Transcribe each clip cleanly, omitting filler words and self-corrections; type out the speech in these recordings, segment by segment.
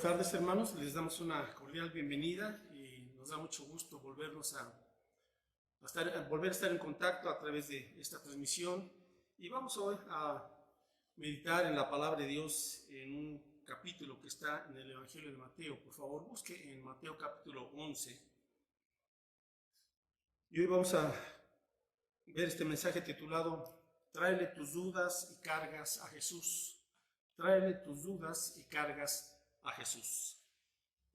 Buenas tardes, hermanos. Les damos una cordial bienvenida y nos da mucho gusto volver a estar en contacto a través de esta transmisión. Y vamos hoy a meditar en la palabra de Dios en un capítulo que está en el Evangelio de Mateo. Por favor, busque en Mateo capítulo 11. Y hoy vamos a ver este mensaje titulado Tráele tus dudas y cargas a Jesús. Tráele tus dudas y cargas a Jesús.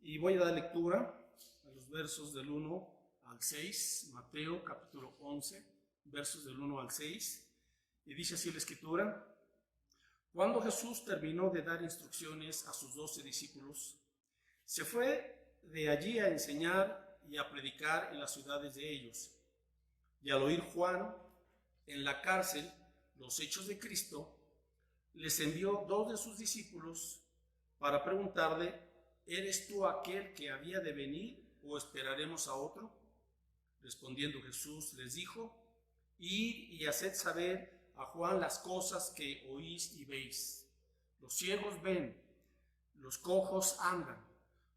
Y voy a dar lectura a los versos del 1 al 6, Mateo capítulo 11, versos del 1 al 6, y dice así la escritura: Cuando Jesús terminó de dar instrucciones a sus 12 discípulos, se fue de allí a enseñar y a predicar en las ciudades de ellos. Y al oír Juan en la cárcel los hechos de Cristo, les envió 2 de sus discípulos para preguntarle: ¿eres tú aquel que había de venir o esperaremos a otro? Respondiendo Jesús les dijo: Id y haced saber a Juan las cosas que oís y veis. Los ciegos ven, los cojos andan,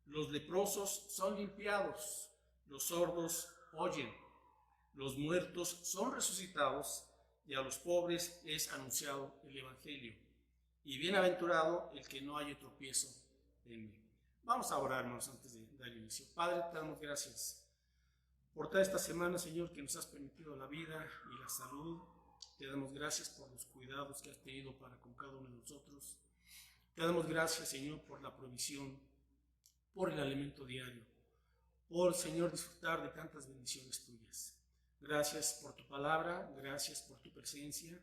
los leprosos son limpiados, los sordos oyen, los muertos son resucitados, y a los pobres es anunciado el Evangelio. Y bienaventurado el que no haya tropiezo en mí. Vamos a orar, hermanos, antes de dar inicio. Padre, te damos gracias por toda esta semana, Señor, que nos has permitido la vida y la salud. Te damos gracias por los cuidados que has tenido para con cada uno de nosotros. Te damos gracias, Señor, por la provisión, por el alimento diario, por, Señor, disfrutar de tantas bendiciones tuyas. Gracias por tu palabra, gracias por tu presencia.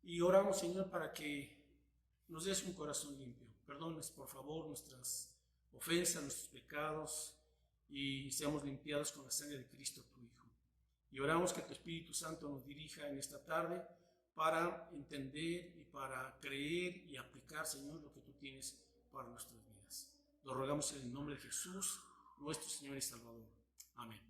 Y oramos, Señor, para que nos des un corazón limpio. Perdones, por favor, nuestras ofensas, nuestros pecados, y seamos limpiados con la sangre de Cristo, tu Hijo. Y oramos que tu Espíritu Santo nos dirija en esta tarde para entender y para creer y aplicar, Señor, lo que tú tienes para nuestras vidas. Lo rogamos en el nombre de Jesús, nuestro Señor y Salvador. Amén.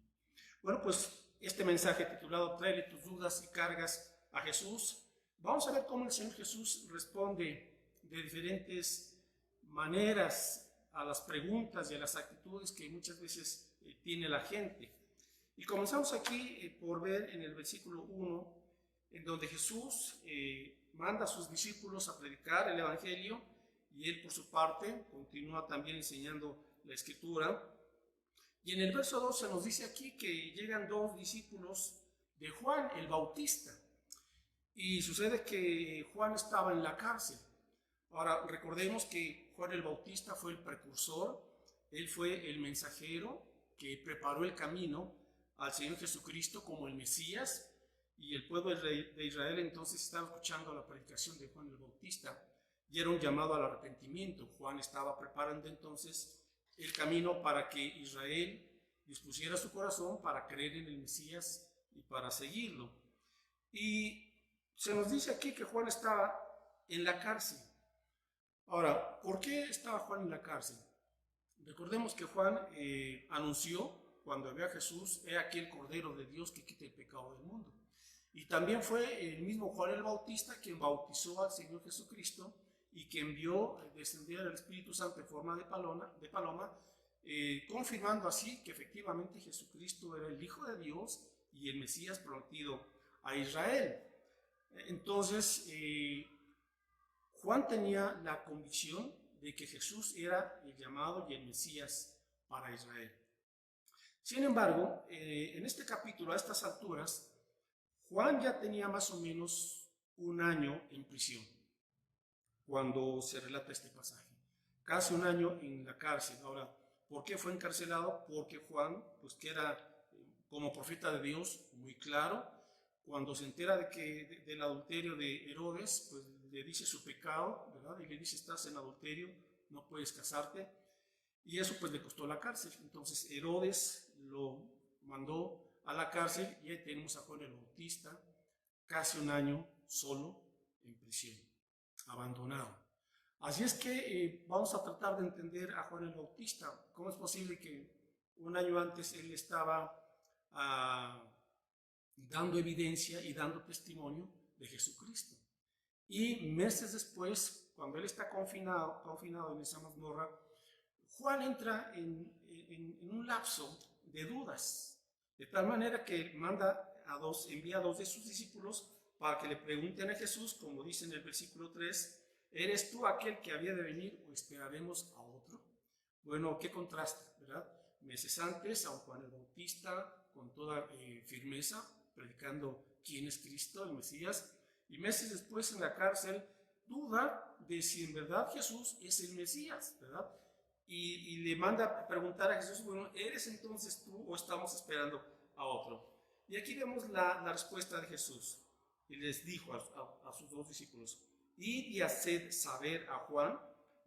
Bueno, pues este mensaje titulado Tráele tus dudas y cargas a Jesús, vamos a ver cómo el Señor Jesús responde de diferentes maneras a las preguntas y a las actitudes que muchas veces tiene la gente. Y comenzamos aquí por ver en el versículo 1, en donde Jesús manda a sus discípulos a predicar el Evangelio, y él por su parte continúa también enseñando la Escritura. Y en el verso 2 se nos dice aquí que llegan 2 discípulos de Juan el Bautista, y sucede que Juan estaba en la cárcel. Ahora, recordemos que Juan el Bautista fue el precursor, él fue el mensajero que preparó el camino al Señor Jesucristo como el Mesías, y el pueblo de Israel entonces estaba escuchando la predicación de Juan el Bautista y era un llamado al arrepentimiento. Juan estaba preparando entonces el camino para que Israel dispusiera su corazón para creer en el Mesías y para seguirlo. Y se nos dice aquí que Juan estaba en la cárcel. Ahora, ¿por qué estaba Juan en la cárcel? Recordemos que Juan anunció cuando vio a Jesús: he aquí el Cordero de Dios que quita el pecado del mundo. Y también fue el mismo Juan el Bautista quien bautizó al Señor Jesucristo y quien vio descender al Espíritu Santo en forma de paloma, confirmando así que efectivamente Jesucristo era el Hijo de Dios y el Mesías prometido a Israel. Entonces, Juan tenía la convicción de que Jesús era el llamado y el Mesías para Israel. Sin embargo, en este capítulo, a estas alturas, Juan ya tenía más o menos 1 año en prisión cuando se relata este pasaje. Casi 1 año en la cárcel. Ahora, ¿por qué fue encarcelado? Porque Juan, pues que era como profeta de Dios muy claro, cuando se entera del adulterio de Herodes, pues le dice su pecado, ¿verdad? Y le dice: estás en adulterio, no puedes casarte. Y eso pues le costó la cárcel. Entonces Herodes lo mandó a la cárcel, y ahí tenemos a Juan el Bautista, casi 1 año solo en prisión, abandonado. Así es que vamos a tratar de entender a Juan el Bautista. ¿Cómo es posible que 1 año antes él estaba dando evidencia y dando testimonio de Jesucristo? Y meses después, cuando él está confinado en esa mazmorra, Juan entra en un lapso de dudas, de tal manera que envía a dos de sus discípulos para que le pregunten a Jesús, como dice en el versículo 3, ¿eres tú aquel que había de venir o esperaremos a otro? Bueno, qué contraste, ¿verdad? Meses antes, a un Juan el Bautista, con toda firmeza, predicando quién es Cristo, el Mesías, y meses después en la cárcel, duda de si en verdad Jesús es el Mesías, ¿verdad? Y le manda a preguntar a Jesús, bueno, ¿eres entonces tú o estamos esperando a otro? Y aquí vemos la respuesta de Jesús. Y les dijo a sus dos discípulos, id y haced saber a Juan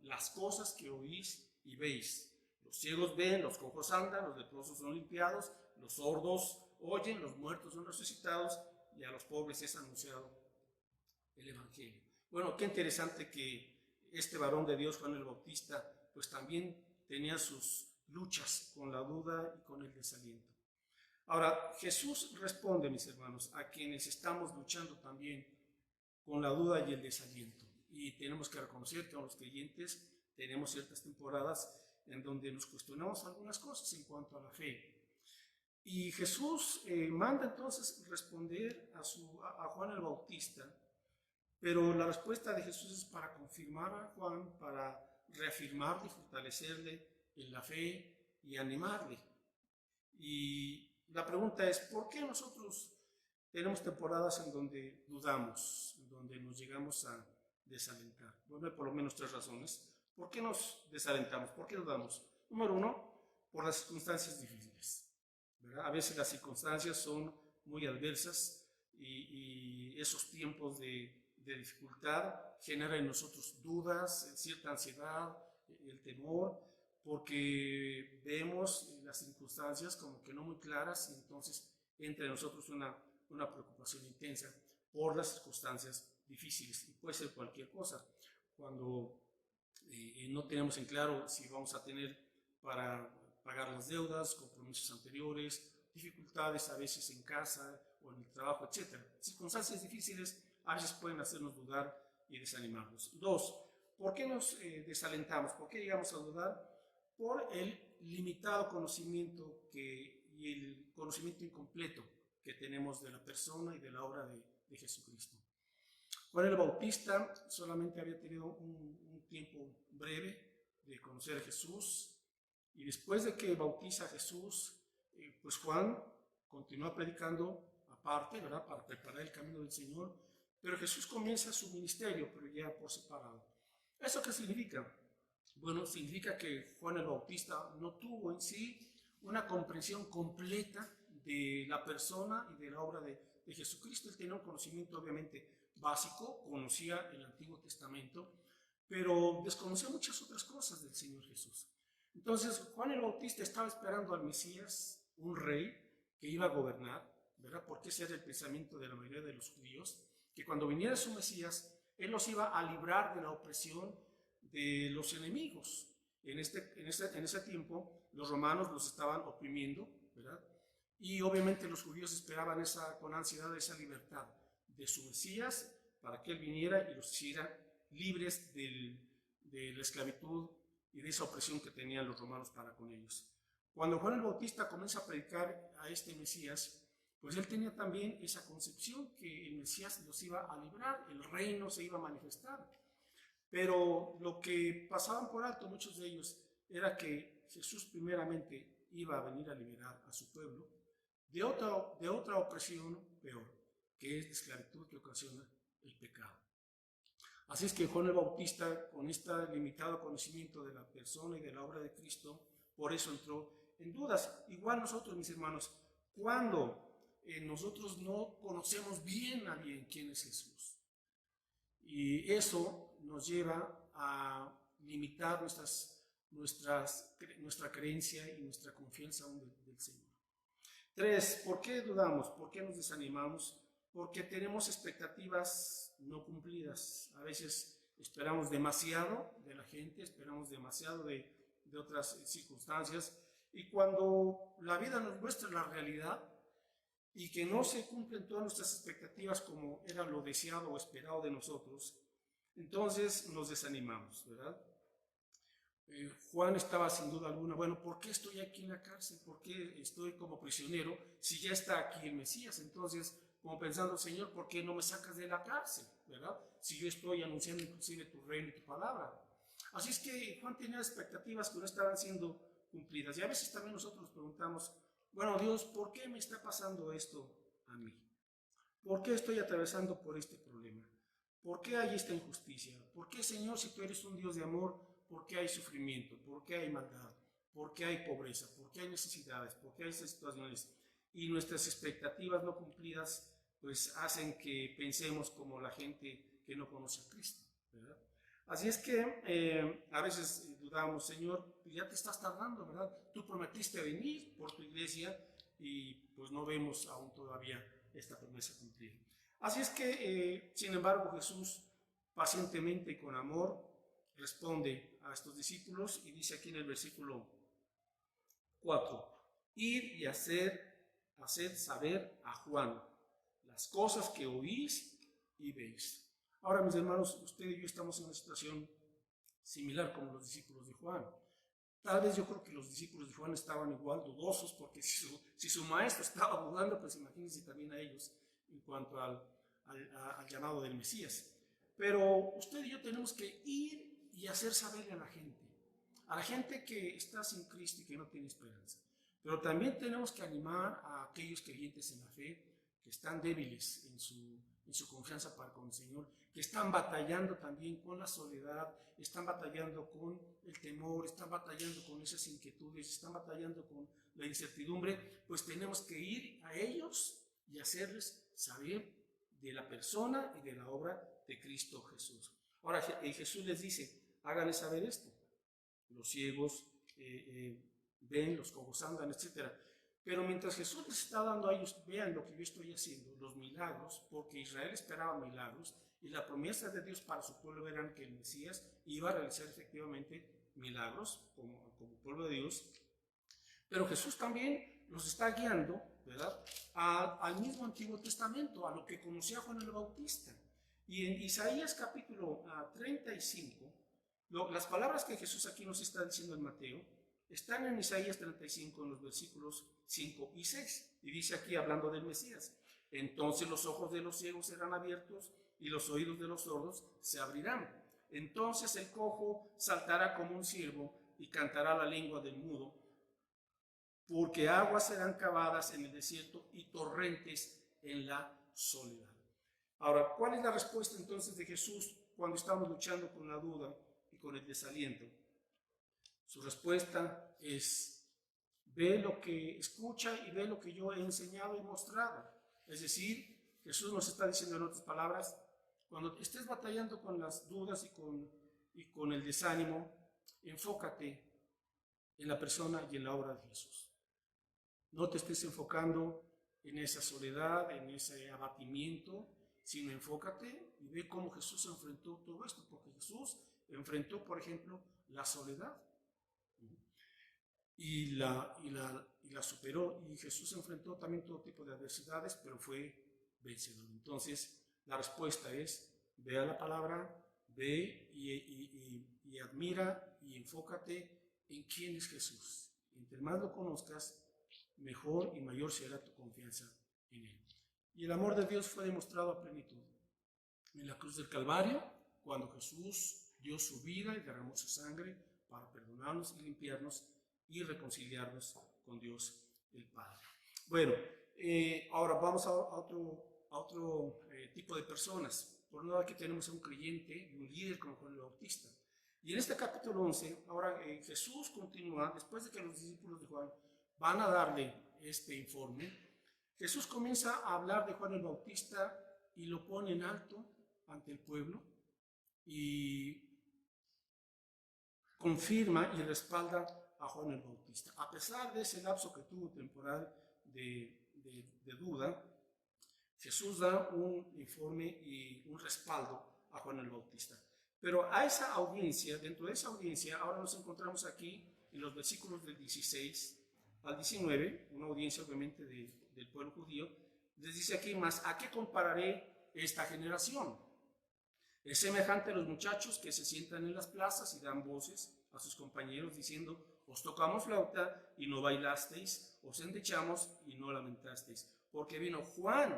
las cosas que oís y veis. Los ciegos ven, los cojos andan, los leprosos son limpiados, los sordos oyen, los muertos son resucitados y a los pobres es anunciado el Evangelio. Bueno, qué interesante que este varón de Dios, Juan el Bautista, pues también tenía sus luchas con la duda y con el desaliento. Ahora, Jesús responde, mis hermanos, a quienes estamos luchando también con la duda y el desaliento. Y tenemos que reconocer que a los creyentes tenemos ciertas temporadas en donde nos cuestionamos algunas cosas en cuanto a la fe. Y Jesús manda entonces responder a Juan el Bautista, pero la respuesta de Jesús es para confirmar a Juan, para reafirmarle y fortalecerle en la fe y animarle. Y la pregunta es, ¿por qué nosotros tenemos temporadas en donde dudamos, en donde nos llegamos a desalentar? Bueno, hay por lo menos tres razones. ¿Por qué nos desalentamos? ¿Por qué dudamos? Número uno, por las circunstancias difíciles, ¿verdad? A veces las circunstancias son muy adversas y esos tiempos de dificultad generan en nosotros dudas, cierta ansiedad, el temor, porque vemos las circunstancias como que no muy claras y entonces entra en nosotros una preocupación intensa por las circunstancias difíciles y puede ser cualquier cosa. Cuando no tenemos en claro si vamos a tener para pagar las deudas, compromisos anteriores, dificultades a veces en casa o en el trabajo, etc. Circunstancias difíciles a veces pueden hacernos dudar y desanimarnos. Dos, ¿por qué nos desalentamos? ¿Por qué llegamos a dudar? Por el limitado conocimiento y el conocimiento incompleto que tenemos de la persona y de la obra de Jesucristo. Juan el Bautista solamente había tenido un tiempo breve de conocer a Jesús y después de que bautiza a Jesús, pues Juan continúa predicando aparte, ¿verdad? Para preparar el camino del Señor, pero Jesús comienza su ministerio, pero ya por separado. ¿Eso qué significa? Bueno, significa que Juan el Bautista no tuvo en sí una comprensión completa de la persona y de la obra de Jesucristo. Él tenía un conocimiento obviamente básico, conocía el Antiguo Testamento, pero desconocía muchas otras cosas del Señor Jesús. Entonces, Juan el Bautista estaba esperando al Mesías, un rey que iba a gobernar, ¿verdad? Porque ese era el pensamiento de la mayoría de los judíos, que cuando viniera su Mesías, él los iba a librar de la opresión de los enemigos. En ese tiempo, los romanos los estaban oprimiendo, ¿verdad? Y obviamente los judíos esperaban con ansiedad esa libertad de su Mesías para que él viniera y los hiciera libres de la esclavitud y de esa opresión que tenían los romanos para con ellos. Cuando Juan el Bautista comienza a predicar a este Mesías, pues él tenía también esa concepción que el Mesías los iba a librar, el reino se iba a manifestar. Pero lo que pasaban por alto muchos de ellos era que Jesús primeramente iba a venir a liberar a su pueblo de otra opresión peor, que es la esclavitud que ocasiona el pecado. Así es que Juan el Bautista, con este limitado conocimiento de la persona y de la obra de Cristo, por eso entró en dudas. Igual nosotros, mis hermanos, cuando nosotros no conocemos bien a bien quién es Jesús, y eso nos lleva a limitar nuestra creencia y nuestra confianza aún del Señor. 3. ¿Por qué dudamos? ¿Por qué nos desanimamos? Porque tenemos expectativas no cumplidas. A veces esperamos demasiado de la gente, esperamos demasiado de otras circunstancias, y cuando la vida nos muestra la realidad y que no se cumplen todas nuestras expectativas como era lo deseado o esperado de nosotros, entonces nos desanimamos, ¿verdad? Juan estaba sin duda alguna, bueno, ¿por qué estoy aquí en la cárcel? ¿Por qué estoy como prisionero si ya está aquí el Mesías? Entonces, como pensando, Señor, ¿por qué no me sacas de la cárcel? ¿Verdad? Si yo estoy anunciando inclusive tu reino y tu palabra. Así es que Juan tenía expectativas que no estaban siendo cumplidas. Y a veces también nosotros nos preguntamos, bueno, Dios, ¿por qué me está pasando esto a mí? ¿Por qué estoy atravesando por este problema? ¿Por qué hay esta injusticia? ¿Por qué, Señor, si tú eres un Dios de amor, por qué hay sufrimiento? ¿Por qué hay maldad? ¿Por qué hay pobreza? ¿Por qué hay necesidades? ¿Por qué hay estas situaciones? Y nuestras expectativas no cumplidas pues hacen que pensemos como la gente que no conoce a Cristo, ¿verdad? Así es que a veces dudamos, Señor, ya te estás tardando, ¿verdad? Tú prometiste venir por tu iglesia y pues no vemos aún todavía esta promesa cumplida. Así es que, sin embargo, Jesús pacientemente y con amor responde a estos discípulos y dice aquí en el versículo 4, ir y haced saber a Juan las cosas que oís y veis. Ahora, mis hermanos, usted y yo estamos en una situación similar como los discípulos de Juan. Tal vez yo creo que los discípulos de Juan estaban igual dudosos, porque si su maestro estaba dudando, pues imagínense también a ellos en cuanto al llamado del Mesías. Pero usted y yo tenemos que ir y hacer saberle a la gente que está sin Cristo y que no tiene esperanza. Pero también tenemos que animar a aquellos creyentes en la fe que están débiles en su confianza para con el Señor, que están batallando también con la soledad, están batallando con el temor, están batallando con esas inquietudes, están batallando con la incertidumbre, pues tenemos que ir a ellos y hacerles saber de la persona y de la obra de Cristo Jesús. Ahora Jesús les dice, háganles saber esto. Los ciegos ven, los cojos andan, etc. Pero mientras Jesús les está dando a ellos, vean lo que yo estoy haciendo, los milagros, porque Israel esperaba milagros, y la promesa de Dios para su pueblo era que el Mesías iba a realizar efectivamente milagros como pueblo de Dios. Pero Jesús también los está guiando, ¿verdad?, al mismo Antiguo Testamento, a lo que conocía Juan el Bautista. Y en Isaías capítulo 35, las palabras que Jesús aquí nos está diciendo en Mateo, están en Isaías 35, en los versículos 5 y 6. Y dice aquí, hablando del Mesías, entonces los ojos de los ciegos serán abiertos y los oídos de los sordos se abrirán. Entonces el cojo saltará como un ciervo y cantará la lengua del mudo, porque aguas serán cavadas en el desierto y torrentes en la soledad. Ahora, ¿cuál es la respuesta entonces de Jesús cuando estamos luchando con la duda y con el desaliento? Su respuesta es, ve lo que escucha y ve lo que yo he enseñado y mostrado. Es decir, Jesús nos está diciendo en otras palabras, cuando estés batallando con las dudas y con el desánimo, enfócate en la persona y en la obra de Jesús. No te estés enfocando en esa soledad, en ese abatimiento, sino enfócate y ve cómo Jesús enfrentó todo esto, porque Jesús enfrentó, por ejemplo, la soledad y la superó, y Jesús enfrentó también todo tipo de adversidades, pero fue vencedor. Entonces, la respuesta es, ve a la palabra, ve y admira y enfócate en quién es Jesús. Entre más lo conozcas, mejor y mayor será tu confianza en Él. Y el amor de Dios fue demostrado a plenitud en la cruz del Calvario, cuando Jesús dio su vida y derramó su sangre para perdonarnos y limpiarnos y reconciliarnos con Dios el Padre. Bueno, ahora vamos a otro tipo de personas. Por un lado aquí tenemos a un creyente y un líder como Juan el Bautista. Y en este capítulo 11, ahora Jesús continúa, después de que los discípulos de Juan van a darle este informe, Jesús comienza a hablar de Juan el Bautista y lo pone en alto ante el pueblo y confirma y respalda a Juan el Bautista. A pesar de ese lapso que tuvo temporal de duda, Jesús da un informe y un respaldo a Juan el Bautista. Pero a esa audiencia, dentro de esa audiencia, ahora nos encontramos aquí en los versículos del 16 al 19, una audiencia obviamente del pueblo judío, les dice aquí más, ¿a qué compararé esta generación? Es semejante a los muchachos que se sientan en las plazas y dan voces a sus compañeros diciendo: os tocamos flauta y no bailasteis, os endechamos y no lamentasteis. Porque vino Juan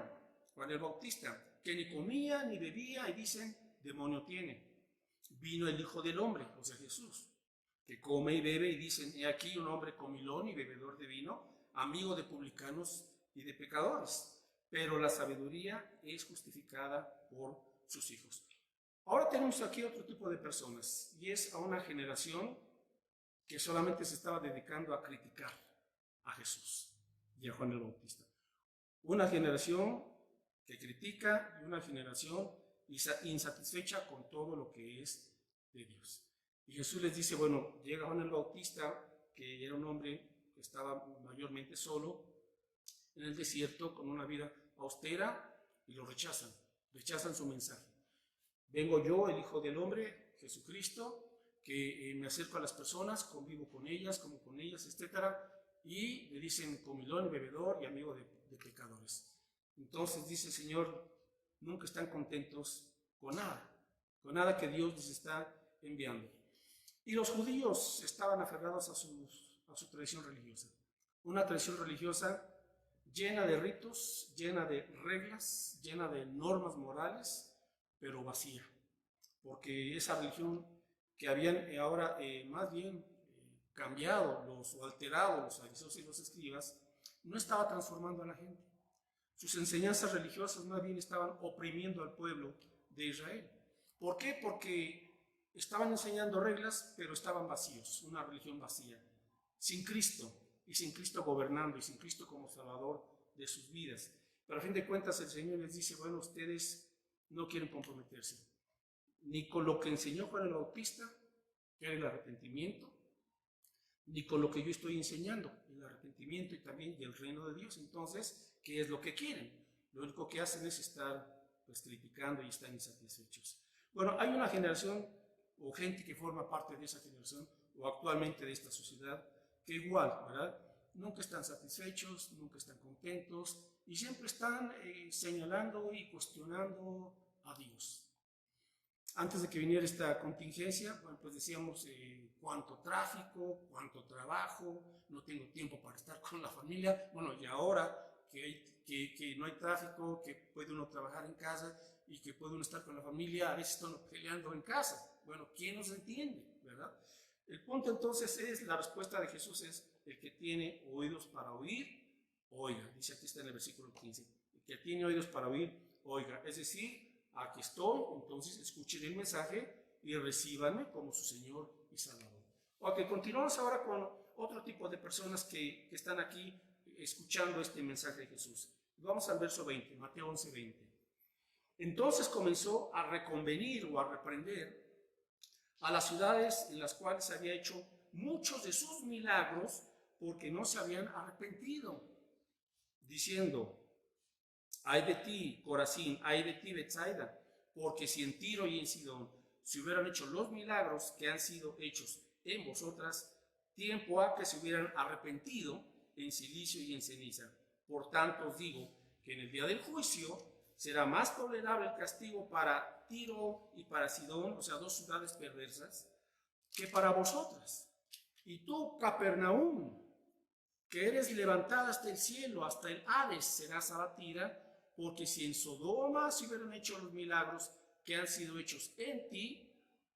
el Bautista, que ni comía ni bebía, y dicen: demonio tiene. Vino el Hijo del Hombre, o sea Jesús, que come y bebe, y dicen: he aquí un hombre comilón y bebedor de vino, amigo de publicanos y de pecadores. Pero la sabiduría es justificada por sus hijos. Ahora tenemos aquí otro tipo de personas, y es a una generación que solamente se estaba dedicando a criticar a Jesús y a Juan el Bautista. Una generación que critica y una generación insatisfecha con todo lo que es de Dios. Y Jesús les dice: bueno, llega Juan el Bautista, que era un hombre que estaba mayormente solo en el desierto con una vida austera, y lo rechazan su mensaje. Vengo yo, el Hijo del Hombre, Jesucristo, que me acerco a las personas, convivo con ellas, como con ellas, etc. Y le dicen comilón, bebedor y amigo de pecadores. Entonces dice el Señor: nunca están contentos con nada que Dios les está enviando. Y los judíos estaban aferrados a su tradición religiosa. Una tradición religiosa llena de ritos, llena de reglas, llena de normas morales, pero vacía. Porque esa religión que habían ahora más bien cambiado o alterado los fariseos y los escribas, no estaba transformando a la gente. Sus enseñanzas religiosas más bien estaban oprimiendo al pueblo de Israel. ¿Por qué? Porque estaban enseñando reglas, pero estaban vacíos, una religión vacía, sin Cristo, y sin Cristo gobernando, y sin Cristo como Salvador de sus vidas. Pero a fin de cuentas el Señor les dice: bueno, ustedes no quieren comprometerse ni con lo que enseñó Juan el Bautista, que era el arrepentimiento, ni con lo que yo estoy enseñando, el arrepentimiento y también el reino de Dios. Entonces, ¿qué es lo que quieren? Lo único que hacen es estar criticando y están insatisfechos. Bueno, hay una generación o gente que forma parte de esa generación o actualmente de esta sociedad que igual, ¿verdad? Nunca están satisfechos, nunca están contentos y siempre están señalando y cuestionando a Dios. Antes de que viniera esta contingencia, bueno, pues decíamos cuánto tráfico, cuánto trabajo, no tengo tiempo para estar con la familia. Bueno, y ahora que no hay tráfico, que puede uno trabajar en casa y que puede uno estar con la familia, a veces están peleando en casa. Bueno, ¿quién nos entiende, verdad? El punto entonces es, la respuesta de Jesús es: el que tiene oídos para oír, oiga. Dice aquí, está en el versículo 15, el que tiene oídos para oír, oiga. Es decir, aquí estoy, entonces escuchen el mensaje y recíbanme como su Señor y Salvador. Ok, continuamos ahora con otro tipo de personas que están aquí escuchando este mensaje de Jesús. Vamos al verso 20, Mateo 11, 20. Entonces comenzó a reconvenir o a reprender a las ciudades en las cuales había hecho muchos de sus milagros, porque no se habían arrepentido, diciendo: ay de ti, Corazín, ay de ti, Betsaida, porque si en Tiro y en Sidón se hubieran hecho los milagros que han sido hechos en vosotras, tiempo ha que se hubieran arrepentido en silicio y en ceniza. Por tanto os digo que en el día del juicio será más tolerable el castigo para Tiro y para Sidón, o sea, dos ciudades perversas, que para vosotras. Y tú, Capernaum, que eres levantada hasta el cielo, hasta el Hades serás abatida, porque si en Sodoma se hubieran hecho los milagros que han sido hechos en ti,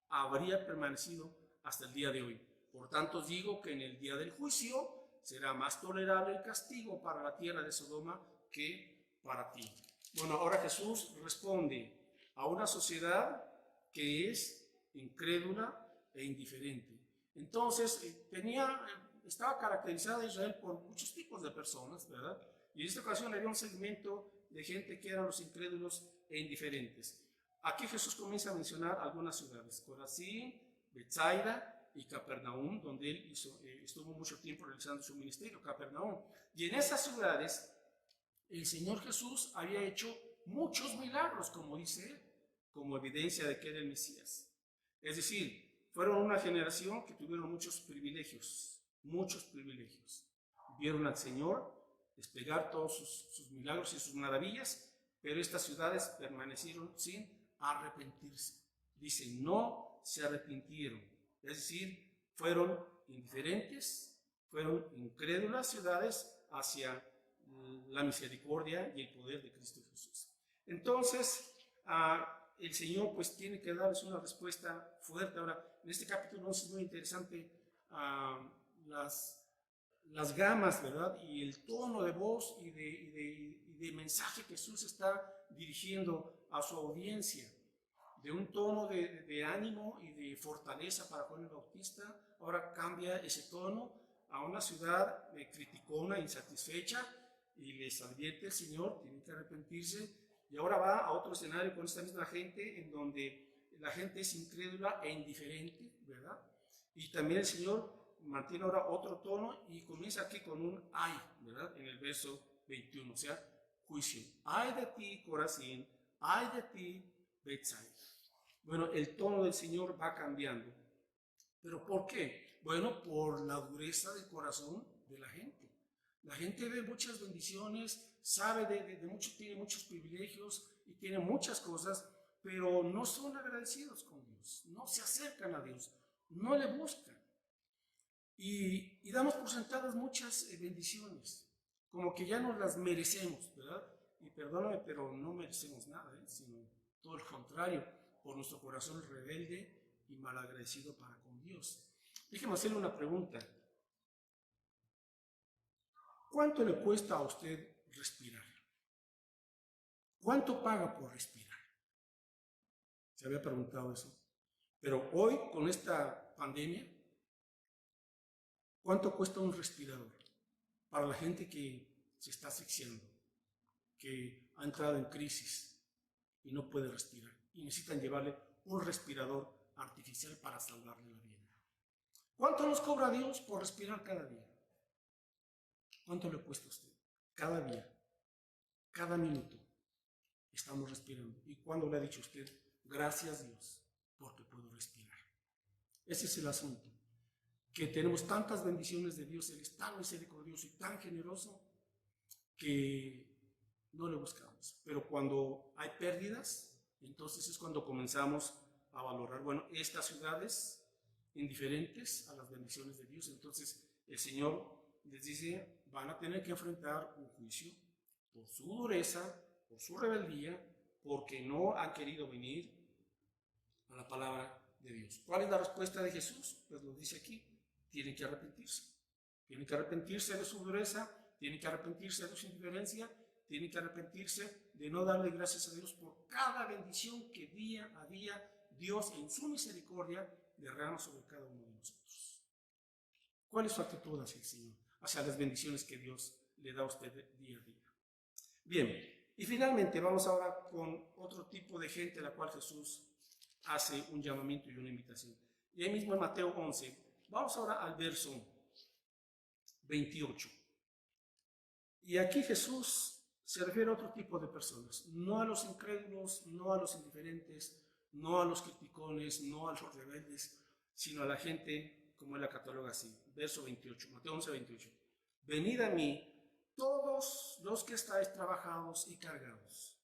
habría permanecido hasta el día de hoy. Por tanto os digo que en el día del juicio será más tolerable el castigo para la tierra de Sodoma que para ti. Bueno, ahora Jesús responde a una sociedad que es incrédula e indiferente. Entonces, estaba caracterizada Israel por muchos tipos de personas, ¿verdad? Y en esta ocasión había un segmento de gente que eran los incrédulos e indiferentes. Aquí Jesús comienza a mencionar algunas ciudades: Corazín, Betsaida y Capernaum, donde él estuvo mucho tiempo realizando su ministerio, Capernaum. Y en esas ciudades el Señor Jesús había hecho muchos milagros, como dice él, como evidencia de que era el Mesías. Es decir, fueron una generación que tuvieron muchos privilegios. Vieron al Señor desplegar todos sus milagros y sus maravillas, pero estas ciudades permanecieron sin arrepentirse. Dice, no se arrepintieron. Es decir, fueron indiferentes, fueron incrédulas ciudades hacia la misericordia y el poder de Cristo Jesús. Entonces, el Señor pues tiene que darles una respuesta fuerte. Ahora, en este capítulo 11 es muy interesante las gamas, ¿verdad? Y el tono de voz y de mensaje que Jesús está dirigiendo a su audiencia. De un tono de ánimo y de fortaleza para Juan el Bautista, ahora cambia ese tono a una ciudad criticona, insatisfecha, y les advierte el Señor, tienen que arrepentirse, y ahora va a otro escenario con esta misma gente, en donde la gente es incrédula e indiferente, ¿verdad? Y también el Señor mantiene ahora otro tono y comienza aquí con un ay, ¿verdad? En el verso 21, o sea, juicio. Ay de ti, Corazín, ay de ti, Betsaida. Bueno, el tono del Señor va cambiando. ¿Pero por qué? Bueno, por la dureza del corazón de la gente. La gente ve muchas bendiciones, sabe tiene muchos privilegios y tiene muchas cosas, pero no son agradecidos con Dios, no se acercan a Dios, no le buscan. Y damos por sentadas muchas bendiciones, como que ya nos las merecemos, ¿verdad? Y perdóname, pero no merecemos nada, sino todo el contrario, por nuestro corazón rebelde y malagradecido para con Dios. Déjeme hacerle una pregunta. ¿Cuánto le cuesta a usted respirar? ¿Cuánto paga por respirar? Se había preguntado eso. Pero hoy, con esta pandemia, ¿cuánto cuesta un respirador? Para la gente que se está asfixiando, que ha entrado en crisis y no puede respirar, y necesitan llevarle un respirador artificial para salvarle la vida. ¿Cuánto nos cobra Dios por respirar cada día? ¿Cuánto le cuesta a usted? Cada día, cada minuto, estamos respirando. ¿Y cuándo le ha dicho usted, gracias Dios, porque puedo respirar? Ese es el asunto. Que tenemos tantas bendiciones de Dios, Él es tan misericordioso y tan generoso que no le buscamos. Pero cuando hay pérdidas, entonces es cuando comenzamos a valorar, bueno, estas ciudades indiferentes a las bendiciones de Dios, entonces el Señor les dice, van a tener que enfrentar un juicio por su dureza, por su rebeldía, porque no han querido venir a la palabra de Dios. ¿Cuál es la respuesta de Jesús? Pues lo dice aquí, tienen que arrepentirse. Tienen que arrepentirse de su dureza, tienen que arrepentirse de su indiferencia, tienen que arrepentirse de no darle gracias a Dios por cada bendición que día a día Dios en su misericordia derrama sobre cada uno de nosotros. ¿Cuál es su actitud hacia el Señor? Hacia las bendiciones que Dios le da a usted día a día. Bien, y finalmente vamos ahora con otro tipo de gente a la cual Jesús hace un llamamiento y una invitación. Y ahí mismo en Mateo 11, vamos ahora al verso 28. Y aquí Jesús se refiere a otro tipo de personas, no a los incrédulos, no a los indiferentes, no a los criticones, no a los rebeldes, sino a la gente como él la cataloga así. Verso 28, Mateo 11, 28. Venid a mí todos los que estáis trabajados y cargados,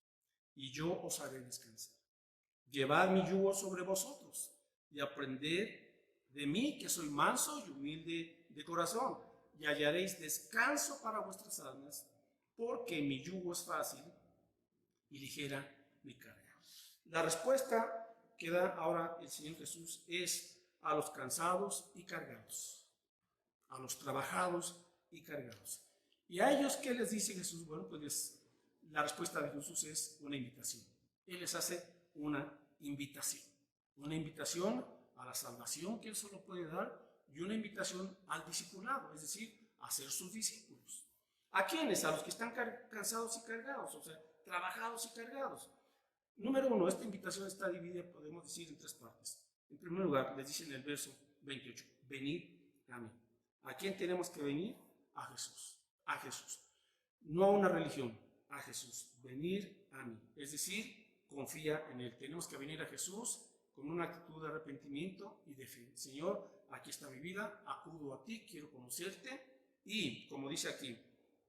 y yo os haré descansar. Llevad mi yugo sobre vosotros y aprended de mí, que soy manso y humilde de corazón, y hallaréis descanso para vuestras almas, porque mi yugo es fácil y ligera mi carga. La respuesta que da ahora el Señor Jesús es a los cansados y cargados, a los trabajados y cargados. ¿Y a ellos qué les dice Jesús? Bueno, pues la respuesta de Jesús es una invitación. Él les hace una invitación a la salvación que Él solo puede dar y una invitación al discipulado, es decir, a ser sus discípulos. ¿A quiénes? A los que están cansados y cargados, o sea, trabajados y cargados. Número uno, esta invitación está dividida, podemos decir, en tres partes. En primer lugar, les dice en el verso 28, venid a mí. ¿A quién tenemos que venir? A Jesús. A Jesús. No a una religión, a Jesús. Venir a mí. Es decir, confía en Él. Tenemos que venir a Jesús con una actitud de arrepentimiento y de fe. Señor, aquí está mi vida, acudo a ti, quiero conocerte. Y, como dice aquí,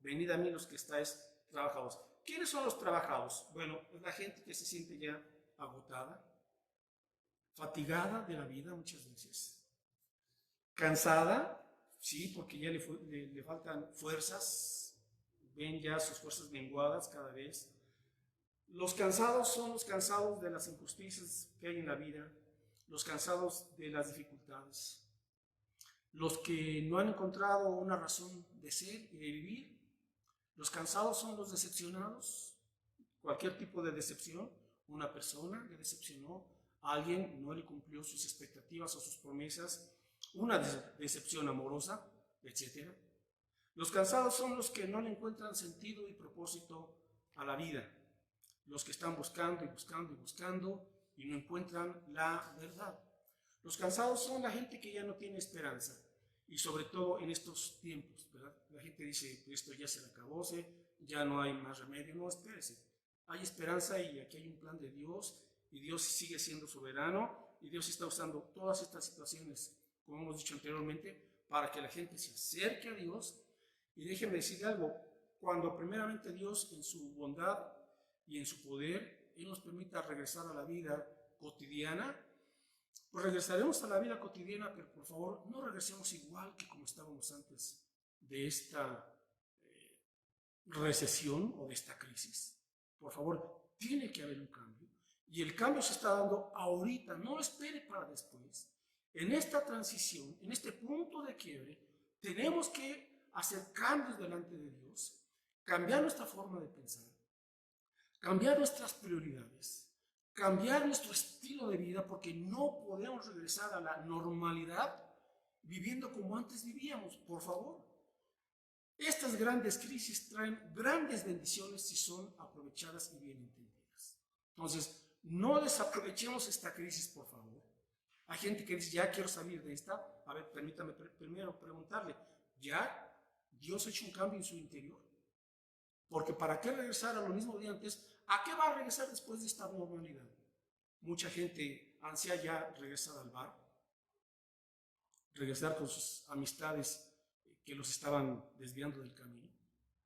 venid a mí los que estáis trabajados. ¿Quiénes son los trabajados? Bueno, es la gente que se siente ya agotada, fatigada de la vida muchas veces, cansada, sí, porque ya le faltan fuerzas, ven ya sus fuerzas menguadas cada vez. Los cansados son los cansados de las injusticias que hay en la vida, los cansados de las dificultades, los que no han encontrado una razón de ser y de vivir. Los cansados son los decepcionados, cualquier tipo de decepción. Una persona le decepcionó, alguien no le cumplió sus expectativas o sus promesas, una decepción amorosa, etc. Los cansados son los que no le encuentran sentido y propósito a la vida, los que están buscando y buscando y buscando y no encuentran la verdad. Los cansados son la gente que ya no tiene esperanza, y sobre todo en estos tiempos, ¿verdad? La gente dice, esto ya se le acabó, ya no hay más remedio. No, espérese, hay esperanza y aquí hay un plan de Dios, y Dios sigue siendo soberano, y Dios está usando todas estas situaciones, como hemos dicho anteriormente, para que la gente se acerque a Dios. Y déjenme decir algo, cuando primeramente Dios en su bondad y en su poder, Él nos permita regresar a la vida cotidiana, pues regresaremos a la vida cotidiana, pero por favor no regresemos igual que como estábamos antes de esta recesión o de esta crisis. Por favor, tiene que haber un cambio. Y el cambio se está dando ahorita, no lo espere para después. En esta transición, en este punto de quiebre, tenemos que hacer cambios delante de Dios, cambiar nuestra forma de pensar, cambiar nuestras prioridades, cambiar nuestro estilo de vida, porque no podemos regresar a la normalidad viviendo como antes vivíamos, por favor. Estas grandes crisis traen grandes bendiciones si son aprovechadas y bien entendidas. Entonces, no desaprovechemos esta crisis, por favor. Hay gente que dice, ya quiero salir de esta. A ver, permítame primero preguntarle, ¿ya Dios ha hecho un cambio en su interior? Porque ¿para qué regresar a lo mismo de antes? ¿A qué va a regresar después de esta normalidad? Mucha gente ansía ya regresar al bar, regresar con sus amistades que los estaban desviando del camino.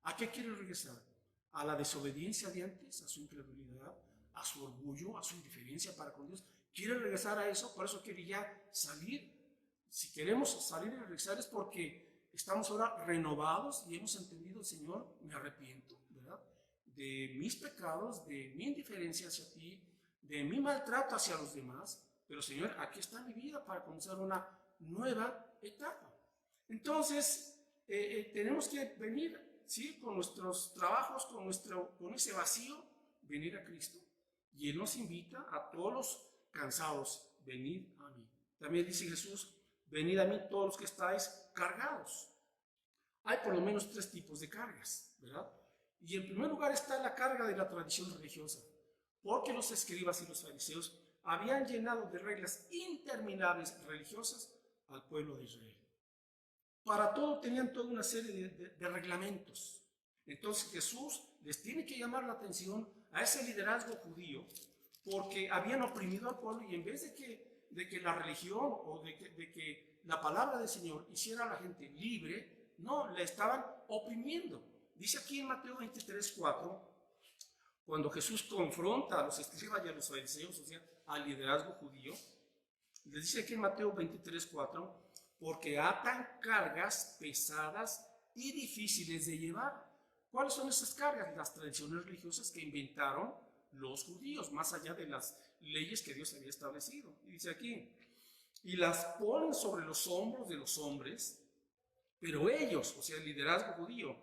¿A qué quiere regresar? ¿A la desobediencia de antes? ¿A su incredulidad? ¿A su orgullo? ¿A su indiferencia para con Dios? ¿Quiere regresar a eso? Por eso quiere ya salir. Si queremos salir y regresar es porque estamos ahora renovados y hemos entendido, Señor, me arrepiento, ¿verdad? De mis pecados, de mi indiferencia hacia ti, de mi maltrato hacia los demás, pero Señor, aquí está mi vida para comenzar una nueva etapa. Entonces, tenemos que venir, ¿sí? Con nuestros trabajos, con ese vacío, venir a Cristo. Y Él nos invita a todos los cansados, venid a mí. También dice Jesús, venid a mí todos los que estáis cargados. Hay por lo menos 3 tipos de cargas, ¿verdad? Y en primer lugar está la carga de la tradición religiosa, porque los escribas y los fariseos habían llenado de reglas interminables religiosas al pueblo de Israel. Para todo tenían toda una serie de reglamentos. Entonces Jesús les tiene que llamar la atención a ese liderazgo judío, porque habían oprimido al pueblo, y en vez de que la religión o de que la palabra del Señor hiciera a la gente libre, no, la estaban oprimiendo. Dice aquí en Mateo 23:4, cuando Jesús confronta a los escribas y a los fariseos, o sea, al liderazgo judío, les dice aquí en Mateo 23:4, porque atan cargas pesadas y difíciles de llevar. ¿Cuáles son esas cargas? Las tradiciones religiosas que inventaron los judíos, más allá de las leyes que Dios había establecido. Y dice aquí, y las ponen sobre los hombros de los hombres, pero ellos, o sea, el liderazgo judío,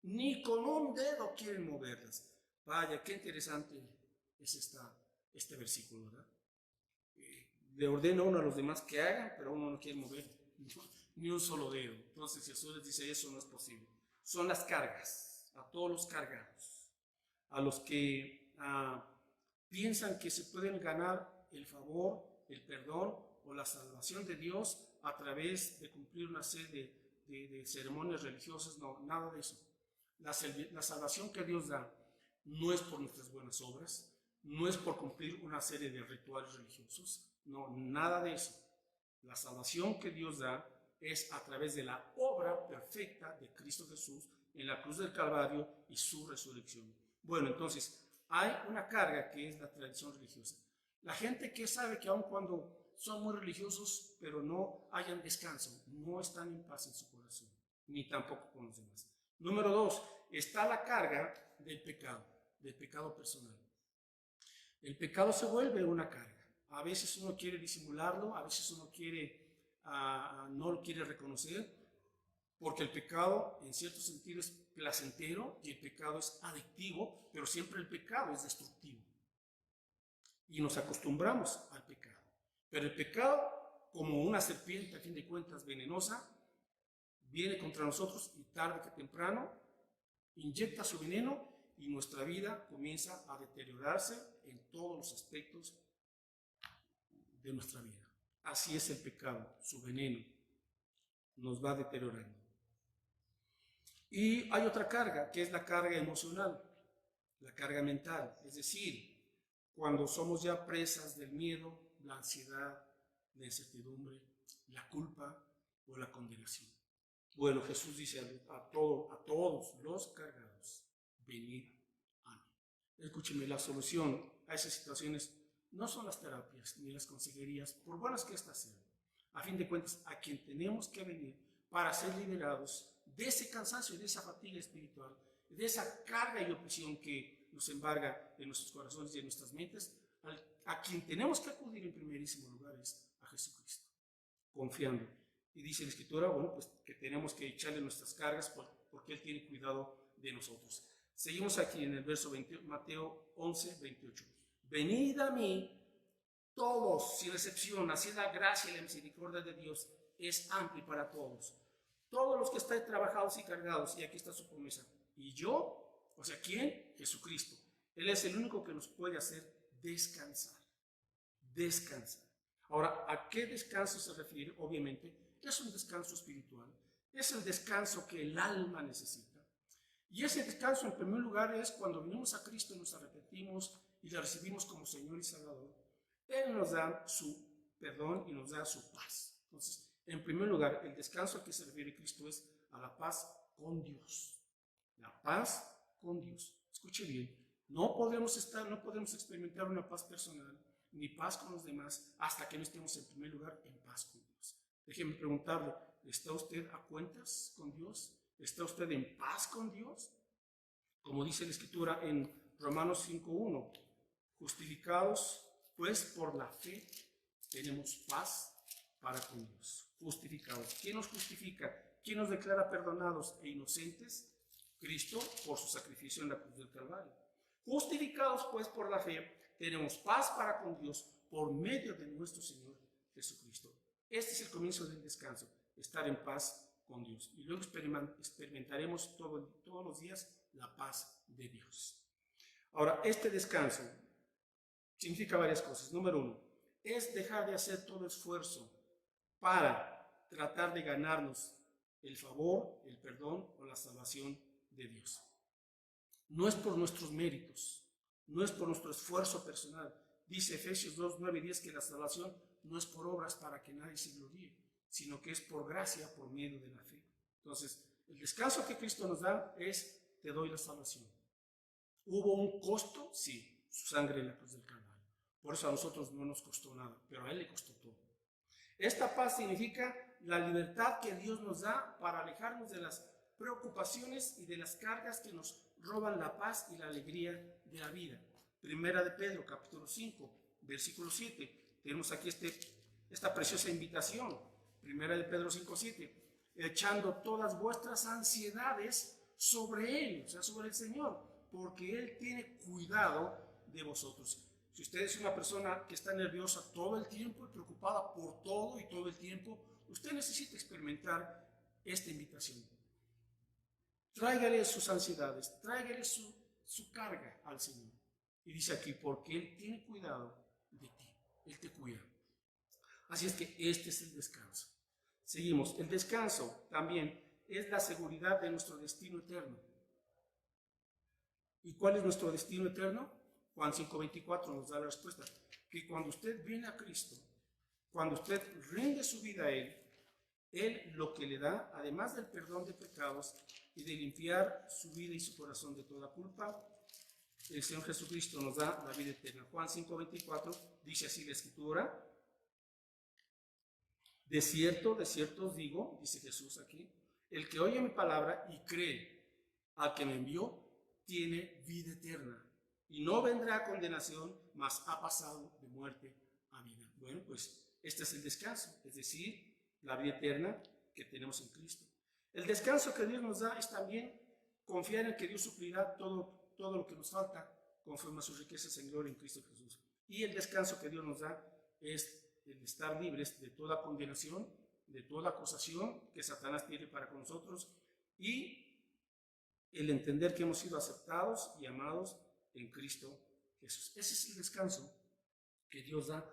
ni con un dedo quieren moverlas. Vaya, qué interesante es este versículo, ¿verdad? Le ordena uno a los demás que hagan, pero uno no quiere mover ni un solo dedo. Entonces Jesús les dice, eso no es posible. Son las cargas, a todos los cargados, a los que piensan que se pueden ganar el favor, el perdón o la salvación de Dios a través de cumplir una serie de ceremonias religiosas. No, nada de eso. La salvación que Dios da no es por nuestras buenas obras, no es por cumplir una serie de rituales religiosos, no, nada de eso. La salvación que Dios da es a través de la obra perfecta de Cristo Jesús en la cruz del Calvario y su resurrección. Bueno, entonces, hay una carga que es la tradición religiosa. La gente que sabe que aun cuando son muy religiosos, pero no hayan descanso, no están en paz en su corazón, ni tampoco con los demás. Número 2, está la carga del pecado personal. El pecado se vuelve una carga. A veces uno quiere disimularlo, a veces uno no lo quiere reconocer, porque el pecado en cierto sentido es placentero y el pecado es adictivo, pero siempre el pecado es destructivo. Y nos acostumbramos al pecado. Pero el pecado, como una serpiente a fin de cuentas venenosa, viene contra nosotros y tarde que temprano inyecta su veneno y nuestra vida comienza a deteriorarse en todos los aspectos de nuestra vida. Así es el pecado, su veneno nos va deteriorando. Y hay otra carga, que es la carga emocional, la carga mental, es decir, cuando somos ya presas del miedo, la ansiedad, la incertidumbre, la culpa o la condenación. Bueno, Jesús dice a todos los cargados, venid a mí. Escúcheme, la solución a esas situaciones no son las terapias ni las consejerías, por buenas que éstas sean. A fin de cuentas, a quien tenemos que venir para ser liberados de ese cansancio, de esa fatiga espiritual, de esa carga y opresión que nos embarga en nuestros corazones y en nuestras mentes, a quien tenemos que acudir en primerísimo lugar es a Jesucristo, confiando. Y dice la Escritura, bueno, pues que tenemos que echarle nuestras cargas porque Él tiene cuidado de nosotros. Seguimos aquí en el verso 20, Mateo 11, 28. Venid a mí todos, sin excepción, así la gracia y la misericordia de Dios es amplia para todos. Todos los que estáis trabajados y cargados, y aquí está su promesa. Y yo, o sea, ¿quién? Jesucristo. Él es el único que nos puede hacer descansar. Descansar. Ahora, ¿a qué descanso se refiere? Obviamente, es un descanso espiritual. Es el descanso que el alma necesita. Y ese descanso, en primer lugar, es cuando venimos a Cristo y nos arrepentimos y le recibimos como Señor y Salvador. Él nos da su perdón y nos da su paz. Entonces, en primer lugar, el descanso al que se refiere Cristo es a la paz con Dios. La paz con Dios. Escuche bien, no podemos experimentar una paz personal ni paz con los demás hasta que no estemos en primer lugar en paz con Dios. Déjeme preguntarle, ¿está usted a cuentas con Dios? ¿Está usted en paz con Dios? Como dice la Escritura en Romanos 5:1, justificados pues por la fe tenemos paz para con Dios. Justificados. ¿Quién nos justifica? ¿Quién nos declara perdonados e inocentes? Cristo por su sacrificio en la cruz del Calvario. Justificados pues por la fe tenemos paz para con Dios por medio de nuestro Señor Jesucristo. Este es el comienzo del descanso, estar en paz con Dios. Y luego experimentaremos todos los días la paz de Dios. Ahora, este descanso significa varias cosas. Número 1, es dejar de hacer todo esfuerzo para tratar de ganarnos el favor, el perdón o la salvación de Dios. No es por nuestros méritos, no es por nuestro esfuerzo personal. Dice Efesios 2, 9 y 10 que la salvación no es por obras para que nadie se gloríe, sino que es por gracia, por medio de la fe. Entonces, el descanso que Cristo nos da es, te doy la salvación. ¿Hubo un costo? Sí, su sangre en la cruz del Calvario. Por eso a nosotros no nos costó nada, pero a Él le costó todo. Esta paz significa la libertad que Dios nos da para alejarnos de las preocupaciones y de las cargas que nos roban la paz y la alegría de la vida. Primera de Pedro, capítulo 5, versículo 7. Tenemos aquí esta preciosa invitación. Primera de Pedro 5, 7. Echando todas vuestras ansiedades sobre Él, o sea, sobre el Señor, porque Él tiene cuidado de vosotros. Si usted es una persona que está nerviosa todo el tiempo y preocupada por todo y todo el tiempo, usted necesita experimentar esta invitación. Tráigale sus ansiedades, tráigale su carga al Señor. Y dice aquí, porque Él tiene cuidado de ti, Él te cuida. Así es que este es el descanso. Seguimos, el descanso también es la seguridad de nuestro destino eterno. ¿Y cuál es nuestro destino eterno? Juan 5:24 nos da la respuesta, que cuando usted viene a Cristo, cuando usted rinde su vida a Él lo que le da, además del perdón de pecados y de limpiar su vida y su corazón de toda culpa, el Señor Jesucristo nos da la vida eterna. Juan 5:24 dice así la Escritura, de cierto os digo, dice Jesús aquí, el que oye mi palabra y cree al que me envió, tiene vida eterna y no vendrá a condenación, mas ha pasado de muerte a vida. Bueno, pues este es el descanso, es decir, la vida eterna que tenemos en Cristo. El descanso que Dios nos da es también confiar en que Dios suplirá todo lo que nos falta conforme a sus riquezas en gloria en Cristo Jesús. Y el descanso que Dios nos da es el estar libres de toda condenación, de toda acusación que Satanás tiene para con nosotros y el entender que hemos sido aceptados y amados en Cristo Jesús. Ese es el descanso que Dios da,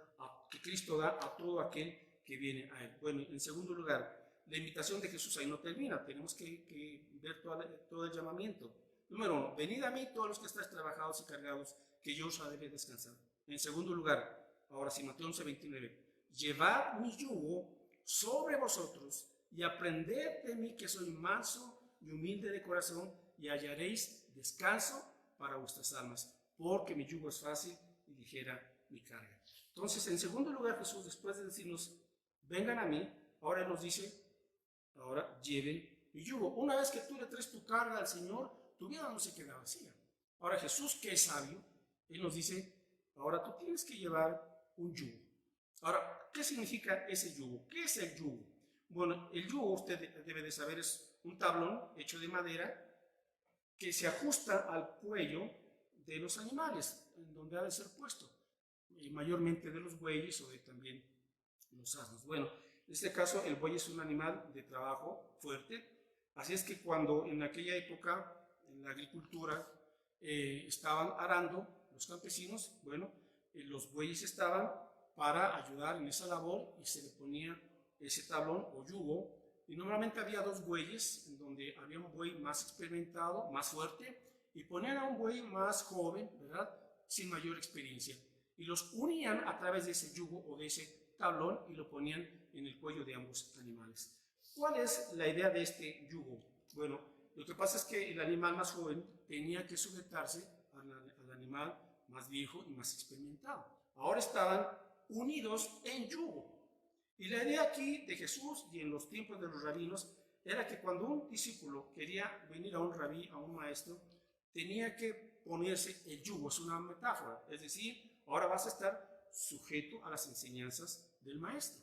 que Cristo da a todo aquel que viene a Él. Bueno, en segundo lugar, la invitación de Jesús ahí no termina, tenemos que ver todo el llamamiento. Número 1, venid a mí todos los que estáis trabajados y cargados, que yo os haré descansar. En segundo lugar, ahora sí, Mateo 11:29, llevad mi yugo sobre vosotros y aprended de mí que soy manso y humilde de corazón y hallaréis descanso para vuestras almas, porque mi yugo es fácil y ligera mi carga. Entonces, en segundo lugar, Jesús, después de decirnos, vengan a mí, ahora nos dice, ahora lleven mi yugo. Una vez que tú le traes tu carga al Señor, tu vida no se queda vacía. Ahora Jesús, que es sabio, Él nos dice, ahora tú tienes que llevar un yugo. Ahora, ¿qué significa ese yugo? ¿Qué es el yugo? Bueno, el yugo, usted debe de saber, es un tablón hecho de madera que se ajusta al cuello de los animales, en donde ha de ser puesto, y mayormente de los bueyes o de también los asnos. Bueno, en este caso el buey es un animal de trabajo fuerte, así es que cuando en aquella época en la agricultura estaban arando los campesinos, bueno, los bueyes estaban para ayudar en esa labor y se le ponía ese tablón o yugo. Y normalmente había dos bueyes, en donde había un buey más experimentado, más fuerte, y ponían a un buey más joven, ¿verdad?, sin mayor experiencia. Y los unían a través de ese yugo o de ese tablón y lo ponían en el cuello de ambos animales. ¿Cuál es la idea de este yugo? Bueno, lo que pasa es que el animal más joven tenía que sujetarse al animal más viejo y más experimentado. Ahora estaban unidos en yugo. Y la idea aquí de Jesús y en los tiempos de los rabinos era que cuando un discípulo quería venir a un rabí, a un maestro, tenía que ponerse el yugo, es una metáfora, es decir, ahora vas a estar sujeto a las enseñanzas del maestro.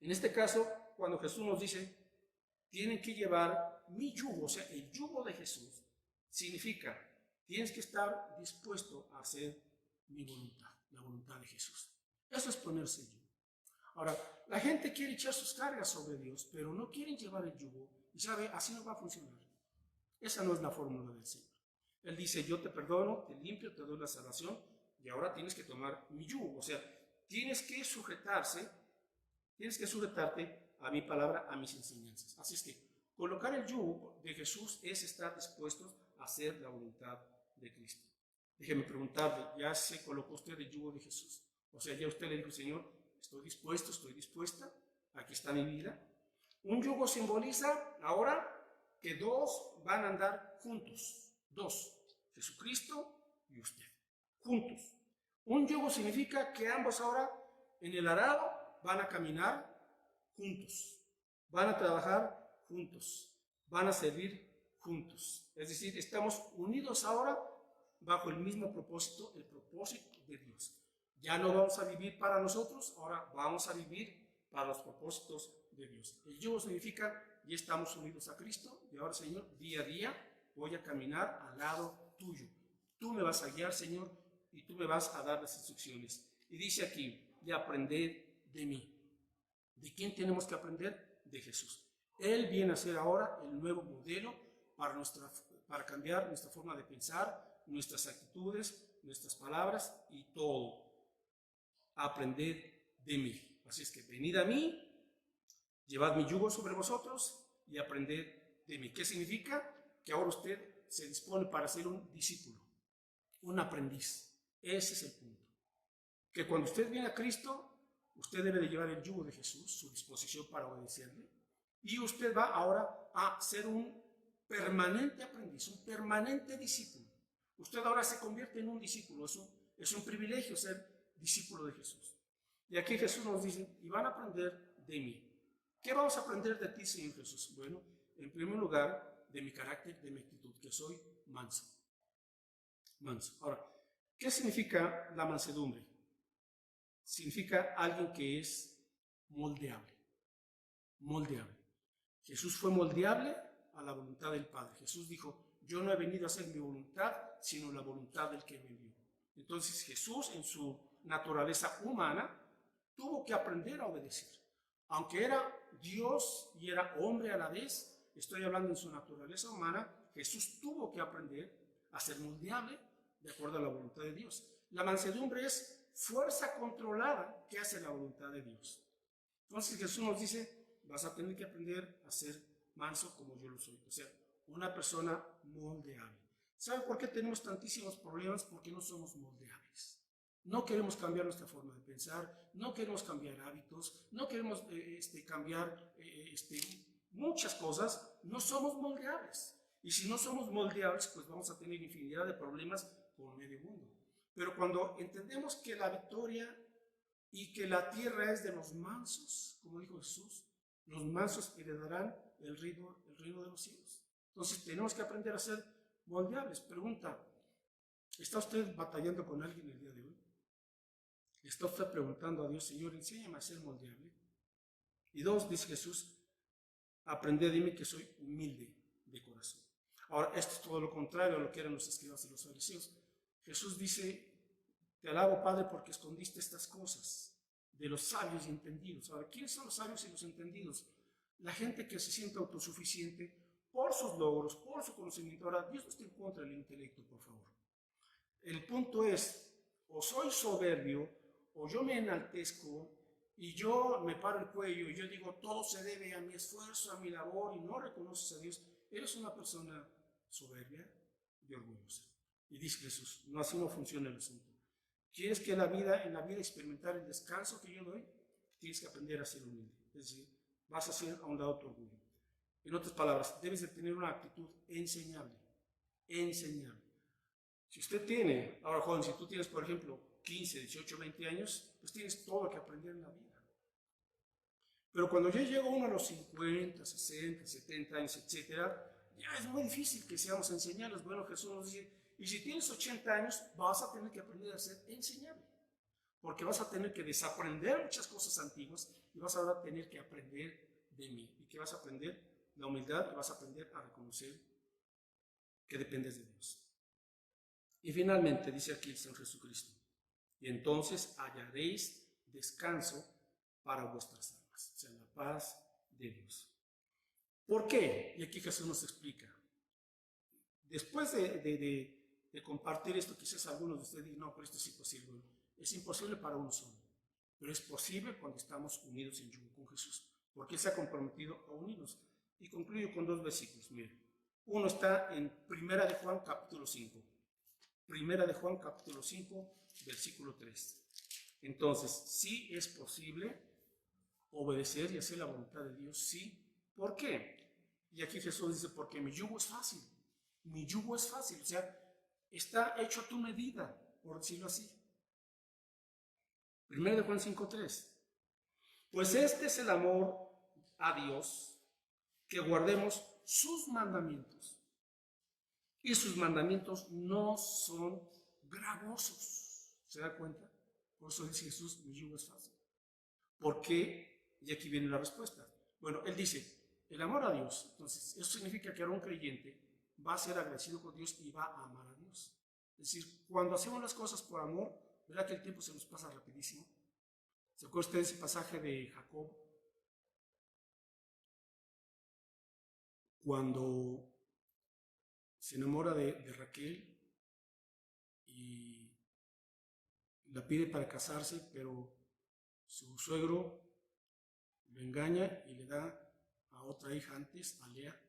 En este caso, cuando Jesús nos dice, tienen que llevar mi yugo, o sea, el yugo de Jesús, significa, tienes que estar dispuesto a hacer mi voluntad, la voluntad de Jesús. Eso es ponerse el yugo. Ahora, la gente quiere echar sus cargas sobre Dios, pero no quieren llevar el yugo. Y sabe, así no va a funcionar. Esa no es la fórmula del Señor. Él dice, yo te perdono, te limpio, te doy la salvación, y ahora tienes que tomar mi yugo. O sea, tienes que sujetarte a mi palabra, a mis enseñanzas. Así es que colocar el yugo de Jesús es estar dispuestos a hacer la voluntad de Cristo. Déjeme preguntarle, ¿ya se colocó usted el yugo de Jesús? O sea, ya usted le dijo, Señor, estoy dispuesto, estoy dispuesta, aquí está mi vida. Un yugo simboliza ahora que dos van a andar juntos, dos, Jesucristo y usted, juntos. Un yugo significa que ambos ahora en el arado van a caminar juntos, van a trabajar juntos, van a servir juntos. Es decir, estamos unidos ahora bajo el mismo propósito, el propósito de Dios. Ya no vamos a vivir para nosotros, ahora vamos a vivir para los propósitos de Dios. El yugo significa, ya estamos unidos a Cristo y ahora, Señor, día a día voy a caminar al lado tuyo. Tú me vas a guiar, Señor, y tú me vas a dar las instrucciones. Y dice aquí, de aprender de mí. ¿De quién tenemos que aprender? De Jesús. Él viene a ser ahora el nuevo modelo para cambiar nuestra forma de pensar, nuestras actitudes, nuestras palabras y todo. Aprended de mí. Así es que venid a mí, llevad mi yugo sobre vosotros y aprended de mí. ¿Qué significa? Que ahora usted se dispone para ser un discípulo, un aprendiz. Ese es el punto. Que cuando usted viene a Cristo, usted debe de llevar el yugo de Jesús, su disposición para obedecerle, y usted va ahora a ser un permanente aprendiz, un permanente discípulo. Usted ahora se convierte en un discípulo, es un privilegio ser discípulo de Jesús. Y aquí Jesús nos dice, y van a aprender de mí. ¿Qué vamos a aprender de ti, Señor Jesús? Bueno, en primer lugar, de mi carácter, de mi actitud, que soy manso. Manso. Ahora, ¿qué significa la mansedumbre? Significa alguien que es moldeable. Moldeable. Jesús fue moldeable a la voluntad del Padre. Jesús dijo, yo no he venido a hacer mi voluntad, sino la voluntad del que me envió. Entonces Jesús, en su naturaleza humana, tuvo que aprender a obedecer. Aunque era Dios y era hombre a la vez, estoy hablando en su naturaleza humana, Jesús tuvo que aprender a ser moldeable de acuerdo a la voluntad de Dios. La mansedumbre es fuerza controlada que hace la voluntad de Dios. Entonces Jesús nos dice, vas a tener que aprender a ser manso como yo lo soy. O sea, una persona moldeable. ¿Saben por qué tenemos tantísimos problemas? Porque no somos moldeables. No queremos cambiar nuestra forma de pensar, no queremos cambiar hábitos, no queremos cambiar muchas cosas, no somos moldeables. Y si no somos moldeables, pues vamos a tener infinidad de problemas con medio mundo. Pero cuando entendemos que la victoria y que la tierra es de los mansos, como dijo Jesús, los mansos heredarán el reino de los cielos. Entonces tenemos que aprender a ser moldeables. Pregunta, ¿está usted batallando con alguien el día de hoy? ¿Está usted preguntando a Dios, Señor, enséñame a ser moldeable? Y dos, dice Jesús, aprended de mí que soy humilde de corazón. Ahora, esto es todo lo contrario a lo que eran los escribas y los fariseos. Jesús dice, te alabo, Padre, porque escondiste estas cosas de los sabios y entendidos. Ahora, ¿quiénes son los sabios y los entendidos? La gente que se siente autosuficiente por sus logros, por su conocimiento. Ahora, Dios no está en contra del intelecto, por favor. El punto es, o soy soberbio, o yo me enaltezco, y yo me paro el cuello, y yo digo, todo se debe a mi esfuerzo, a mi labor, y no reconoces a Dios. Eres una persona soberbia y orgullosa. Y dice Jesús, no, así no funciona el asunto. ¿Quieres que en la vida experimentar el descanso que yo doy? Tienes que aprender a ser humilde. Es decir, vas a hacer a un lado tu orgullo. En otras palabras, debes de tener una actitud enseñable. Enseñable. Si usted tiene, ahora joven, si tú tienes, por ejemplo, 15, 18, 20 años, pues tienes todo lo que aprender en la vida. Pero cuando ya llega uno a los 50, 60, 70 años, etcétera, ya es muy difícil que seamos enseñables. Bueno, Jesús nos dice, y si tienes 80 años, vas a tener que aprender a ser enseñable. Porque vas a tener que desaprender muchas cosas antiguas y vas a tener que aprender de mí. ¿Y qué vas a aprender? La humildad, y vas a aprender a reconocer que dependes de Dios. Y finalmente, dice aquí el Señor Jesucristo, y entonces hallaréis descanso para vuestras almas, o sea, la paz de Dios. ¿Por qué? Y aquí Jesús nos explica. Después de compartir esto, quizás algunos de ustedes digan, no, pero esto es imposible. Bueno, es imposible para uno solo, pero es posible cuando estamos unidos en yugo con Jesús, porque Él se ha comprometido a unirnos. Y concluyo con dos versículos, miren. Uno está en Primera de Juan, capítulo 5. Primera de Juan, capítulo 5, versículo 3. Entonces, sí es posible obedecer y hacer la voluntad de Dios, sí. ¿Por qué? Y aquí Jesús dice, porque mi yugo es fácil. Mi yugo es fácil, o sea, está hecho a tu medida, por decirlo así. Primera de Juan 5:3. Pues este es el amor a Dios, que guardemos sus mandamientos. Y sus mandamientos no son gravosos. ¿Se da cuenta? Por eso dice Jesús, mi yugo es fácil. ¿Por qué? Y aquí viene la respuesta. Bueno, Él dice, el amor a Dios. Entonces, eso significa que ahora un creyente va a ser agradecido con Dios y va a amar a Dios. Es decir, cuando hacemos las cosas por amor, ¿verdad que el tiempo se nos pasa rapidísimo? ¿Se acuerda usted de ese pasaje de Jacob? Cuando se enamora de Raquel y la pide para casarse, pero su suegro lo engaña y le da a otra hija antes, a Lea,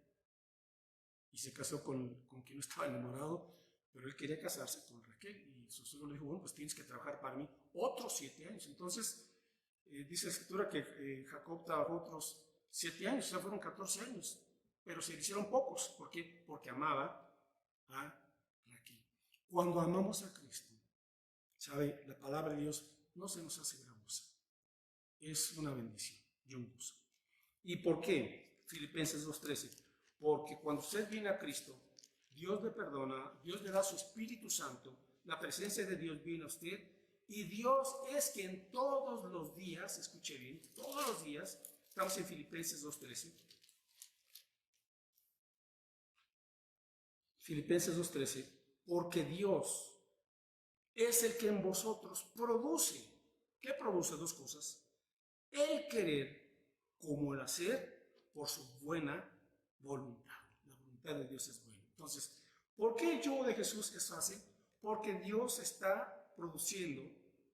y se casó con quien no estaba enamorado, pero él quería casarse con Raquel y su suegro le dijo, bueno, pues tienes que trabajar para mí otros 7 años. Entonces, dice la escritura que Jacob trabajó otros 7 años, o sea, fueron 14 años, pero se le hicieron pocos. ¿Por qué? Porque amaba a Raquel. Cuando amamos a Cristo, ¿sabe? La palabra de Dios no se nos hace gravosa. Es una bendición. yugos. ¿Y por qué? Filipenses 2:13. Porque cuando usted viene a Cristo, Dios le perdona, Dios le da su Espíritu Santo, la presencia de Dios viene a usted, y Dios es quien todos los días, escuche bien, todos los días, estamos en Filipenses 2:13, Filipenses 2:13, porque Dios es el que en vosotros produce. ¿Qué produce? Dos cosas. El querer como el hacer por su buena voluntad. La voluntad de Dios es buena. Entonces, ¿por qué el yugo de Jesús es fácil? Porque Dios está produciendo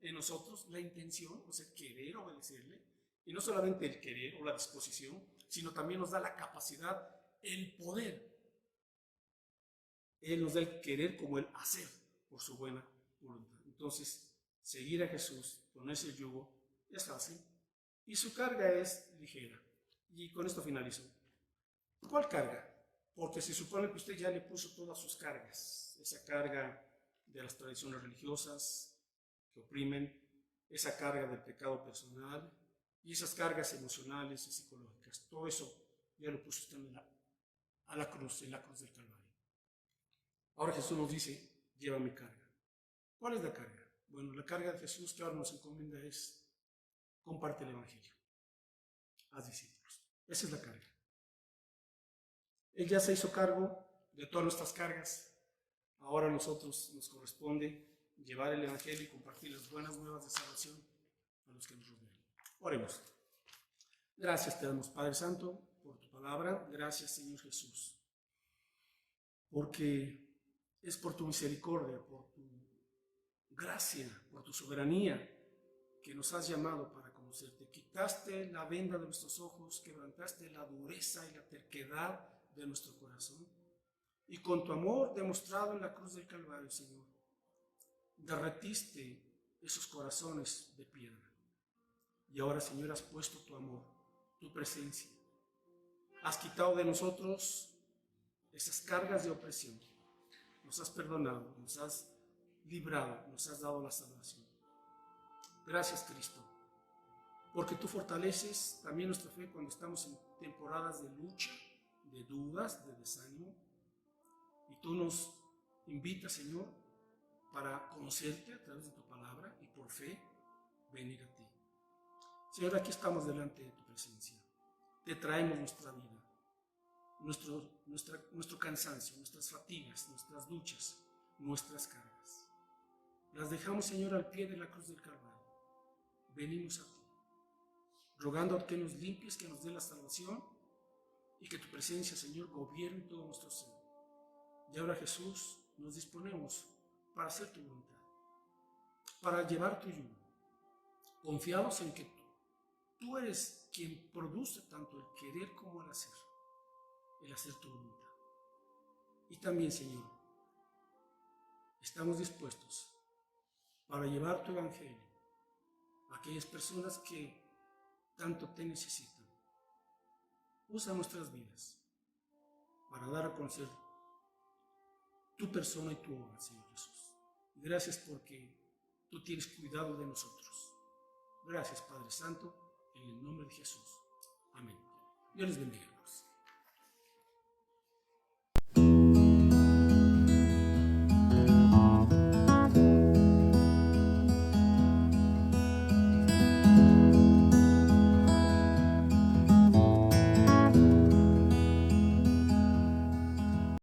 en nosotros la intención, o sea, querer obedecerle, y no solamente el querer o la disposición, sino también nos da la capacidad, el poder. Él nos da el querer como el hacer por su buena voluntad. Entonces, seguir a Jesús, ponerse el yugo, es fácil y su carga es ligera. Y con esto finalizo. ¿Cuál carga? Porque se supone que usted ya le puso todas sus cargas. Esa carga de las tradiciones religiosas que oprimen, esa carga del pecado personal y esas cargas emocionales y psicológicas. Todo eso ya lo puso usted a la cruz, en la cruz del Calvario. Ahora Jesús nos dice, lleva mi carga. ¿Cuál es la carga? Bueno, la carga de Jesús que ahora nos encomienda es, comparte el Evangelio. Haz discípulos. Esa es la carga. Él ya se hizo cargo de todas nuestras cargas. Ahora a nosotros nos corresponde llevar el Evangelio y compartir las buenas nuevas de salvación a los que nos rodean. Oremos. Gracias te damos, Padre Santo, por tu palabra. Gracias, Señor Jesús, porque es por tu misericordia, por tu gracia, por tu soberanía, que nos has llamado para conocerte. Quitaste la venda de nuestros ojos, quebrantaste la dureza y la terquedad de nuestro corazón. Y con tu amor demostrado en la cruz del Calvario, Señor, derretiste esos corazones de piedra. Y ahora, Señor, has puesto tu amor, tu presencia. Has quitado de nosotros esas cargas de opresión. Nos has perdonado, nos has librado, nos has dado la salvación. Gracias, Cristo, porque tú fortaleces también nuestra fe cuando estamos en temporadas de lucha, de dudas, de desánimo. Y tú nos invitas, Señor, para conocerte a través de tu palabra y por fe venir a ti. Señor, aquí estamos delante de tu presencia. Te traemos nuestra vida, nuestro cansancio, nuestras fatigas, nuestras luchas, nuestras cargas. Las dejamos, Señor, al pie de la cruz del Calvario. Venimos a ti, rogando que nos limpies, que nos dé la salvación y que tu presencia, Señor, gobierne todo nuestro ser. Y ahora, Jesús, nos disponemos para hacer tu voluntad, para llevar tu yugo, confiados en que tú eres quien produce tanto el querer como el hacer tu voluntad. Y también, Señor, estamos dispuestos para llevar tu evangelio a aquellas personas que tanto te necesitan. Usa nuestras vidas para dar a conocer tu persona y tu obra, Señor Jesús. Y gracias porque tú tienes cuidado de nosotros. Gracias, Padre Santo, en el nombre de Jesús. Amén. Dios les bendiga, hermanos.